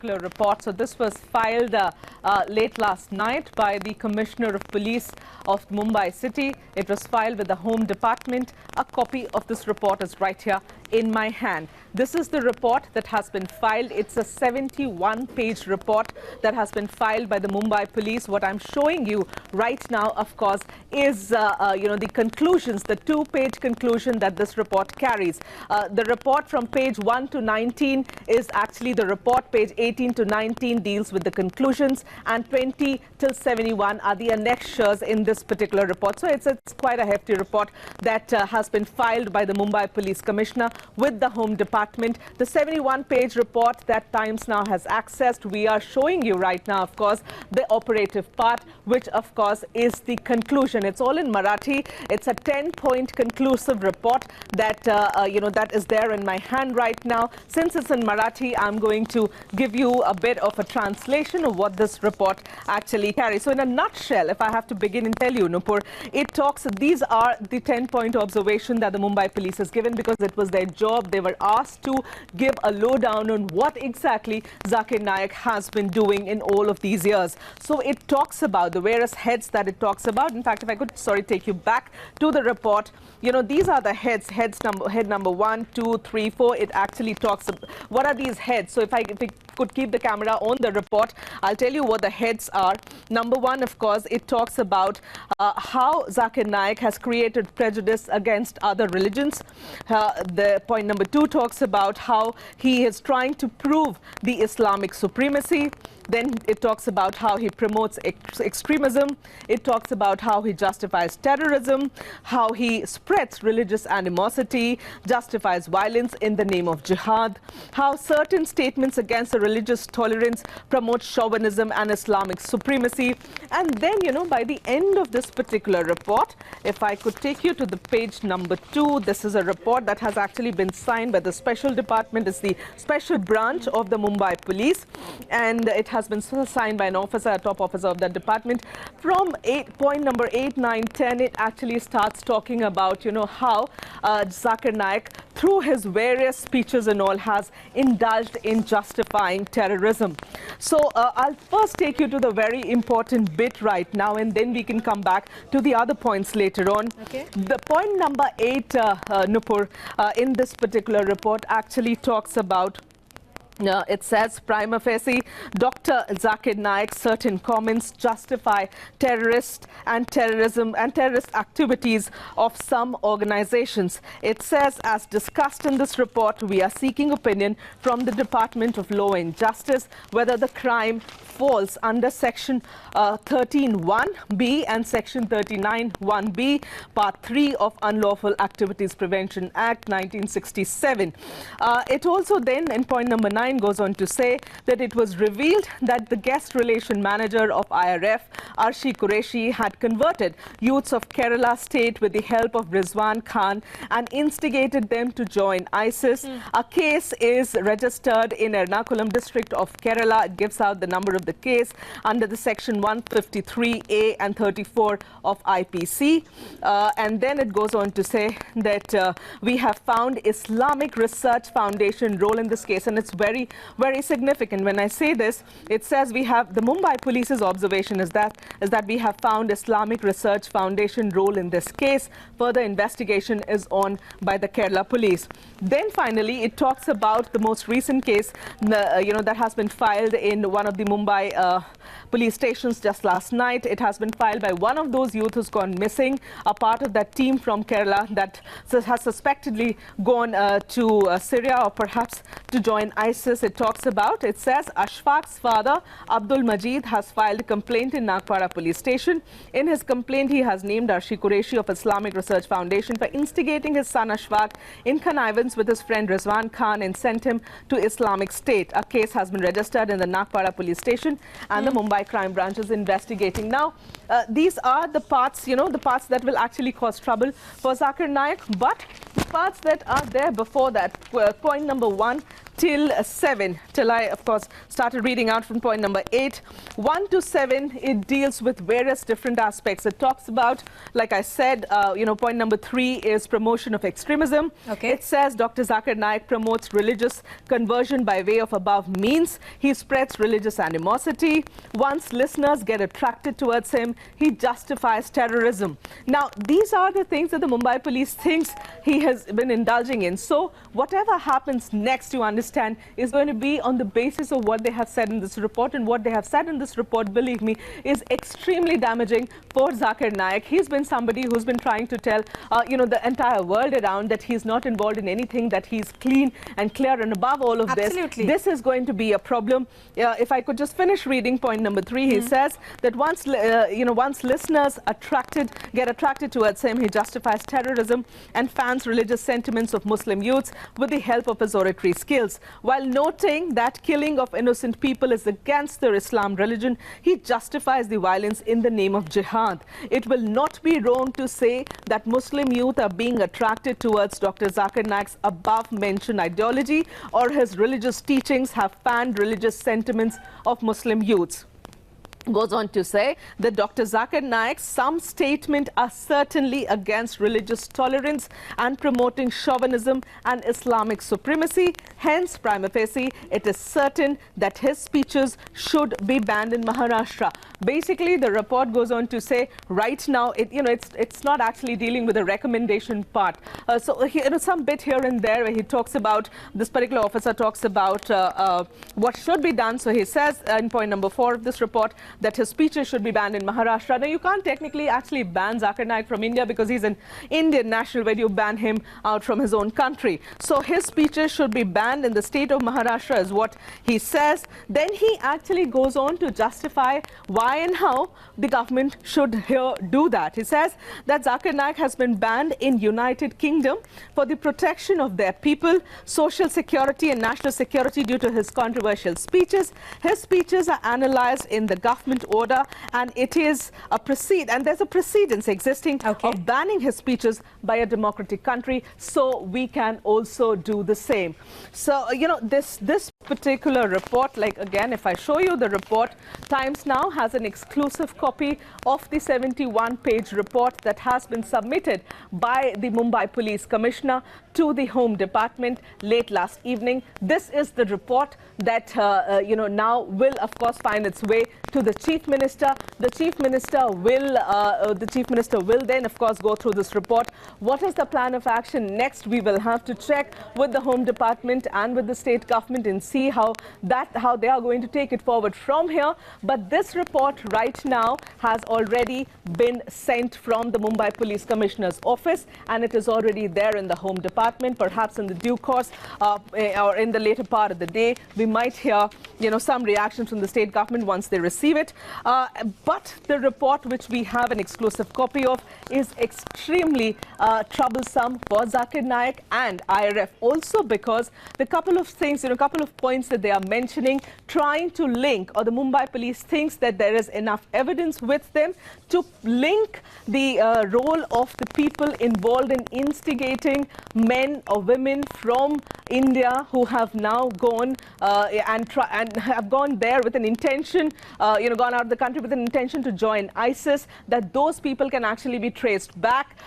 Report. So this was filed late last night by the Commissioner of Police of Mumbai City. It was filed with the Home Department. A copy of this report is right here in my hand. This is the report that has been filed. It's a 71-page report that has been filed by the Mumbai Police. What I'm showing you right now, of course, is the conclusions, the two-page conclusion that this report carries. The report from page 1 to 19 is actually the report. Page 18 to 19 deals with the conclusions, and 20 till 71 are the annexures in this particular report. So it's quite a hefty report that has been filed by the Mumbai Police Commissioner with the Home Department. The 71-page report that Times Now has accessed, we are showing you right now, of course, the operative part, which of course is the conclusion. It's all in Marathi. It's a 10-point conclusive report that that is there in my hand right now. Since it's in Marathi, I'm going to give you a bit of a translation of what this report actually carries. So in a nutshell, if I have to begin and tell you, Nupur, it talks, these are the 10-point observation that the Mumbai Police has given because it was their job. They were asked to give a lowdown on what exactly Zakir Naik has been doing in all of these years. So it talks about the various heads that it talks about. In fact, if I could, take you back to the report, these are the heads. Head number 1, 2, 3, 4. It actually talks about what are these heads. So if we could keep the camera on the report, I'll tell you what the heads are. Number 1, of course, it talks about how Zakir Naik has created prejudice against other religions. The point number 2 talks about how he is trying to prove the Islamic supremacy. Then it talks about how he promotes extremism. It talks about how he justifies terrorism, how he spreads religious animosity, justifies violence in the name of jihad, how certain statements against the religious tolerance promote chauvinism and Islamic supremacy. And then, by the end of this particular report, if I could take you to the page number 2, this is a report that has actually been signed by the special department. It's the special branch of the Mumbai Police, and it has been signed by an officer, a top officer of that department. From point number 8, 9, 10, it actually starts talking about, how Zakir Naik, through his various speeches and all, has indulged in justifying terrorism. So I'll first take you to the very important bit right now, and then we can come back to the other points later on. Okay. The point number 8, Nupur, in this particular report actually talks about, it says, prima facie, Dr. Zakir Naik, certain comments justify terrorist and terrorism and terrorist activities of some organizations. It says, as discussed in this report, we are seeking opinion from the Department of Law and Justice whether the crime falls under Section 13(1)(b) and Section 39(1)(b), Part 3 of Unlawful Activities Prevention Act 1967. It also then, in point number 9, goes on to say that it was revealed that the guest relation manager of IRF, Arshi Qureshi, had converted youths of Kerala state with the help of Rizwan Khan and instigated them to join ISIS. A case is registered in Ernakulam district of Kerala. It gives out the number of the case under the section 153A and 34 of IPC. And then it goes on to say that we have found Islamic Research Foundation role in this case, and it's very significant. When I say this, it says we have the Mumbai Police's observation is that we have found Islamic Research Foundation role in this case. Further investigation is on by the Kerala Police. Then finally, it talks about the most recent case, that has been filed in one of the Mumbai police stations just last night. It has been filed by one of those youth who's gone missing, a part of that team from Kerala that has suspectedly gone to Syria or perhaps to join ISIS. It talks about, it says, Ashfaq's father, Abdul Majid, has filed a complaint in Nagpara police station. In his complaint, he has named Arshi Qureshi of Islamic Research Foundation for instigating his son Ashfaq in connivance with his friend Rizwan Khan and sent him to Islamic State. A case has been registered in the Nagpara police station, and the Mumbai crime branch is investigating. Now, these are the parts, the parts that will actually cause trouble for Zakir Naik, but parts that are there before that. Point number 1 till 7, till I, of course, started reading out from point number 8. 1 to 7, it deals with various different aspects. It talks about, like I said, point number 3 is promotion of extremism. Okay. It says Dr. Zakir Naik promotes religious conversion by way of above means. He spreads religious animosity. Once listeners get attracted towards him, he justifies terrorism. Now, these are the things that the Mumbai Police thinks he has been indulging in. So, whatever happens next, you understand, is going to be on the basis of what they have said in this report. And what they have said in this report, believe me, is extremely damaging for Zakir Naik. He's been somebody who's been trying to tell, the entire world around that he's not involved in anything, that he's clean and clear. And above all of this is going to be a problem. If I could just finish reading point number 3, he says that once listeners get attracted towards him, he justifies terrorism and fans religious sentiments of Muslim youths with the help of his oratory skills. While noting that killing of innocent people is against the Islam religion, he justifies the violence in the name of jihad. It will not be wrong to say that Muslim youth are being attracted towards Dr. Zakir Naik's above-mentioned ideology, or his religious teachings have fanned religious sentiments of Muslim youths. Goes on to say that Dr. Zakir Naik's some statements are certainly against religious tolerance and promoting chauvinism and Islamic supremacy. Hence, prima facie, it is certain that his speeches should be banned in Maharashtra. Basically, the report goes on to say right now, it's not actually dealing with the recommendation part. Some bit here and there where he talks about, this particular officer talks about what should be done. So he says in point number 4 of this report that his speeches should be banned in Maharashtra. Now, you can't technically actually ban Zakir Naik from India because he's an Indian national. Where do you ban him out from his own country? So his speeches should be banned in the state of Maharashtra is what he says. Then he actually goes on to justify why and how the government should here do that. He says that Zakir Naik has been banned in United Kingdom for the protection of their people, social security and national security due to his controversial speeches. His speeches are analyzed in the government order, and it is there's a precedence existing of banning his speeches by a democratic country, so we can also do the same. So, this particular report, like again, if I show you the report, Times Now has an exclusive copy of the 71-page report that has been submitted by the Mumbai Police Commissioner to the Home Department late last evening. This is the report that, now will, of course, find its way to the Chief Minister. The Chief Minister will then, of course, go through this report. What is the plan of action next? We will have to check with the Home Department and with the state government and see how they are going to take it forward from here. But this report right now has already been sent from the Mumbai Police Commissioner's office, and it is already there in the Home Department. Perhaps in the due course or in the later part of the day, we might hear, some reactions from the state government once they receive it. But the report, which we have an exclusive copy of, is extremely troublesome for Zakir Naik and IRF, also because the couple of things, a couple of points that they are mentioning, trying to link, or the Mumbai Police thinks that there is enough evidence with them to link the role of the people involved in instigating men or women from India who have now gone and have gone there with an intention, gone out of the country with an intention to join ISIS, that those people can actually be traced back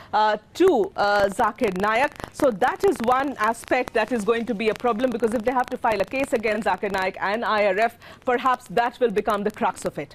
to Zakir Naik. So that is one aspect that is going to be a problem, because if they have to file a case against Zakir Naik and IRF, perhaps that will become the crux of it.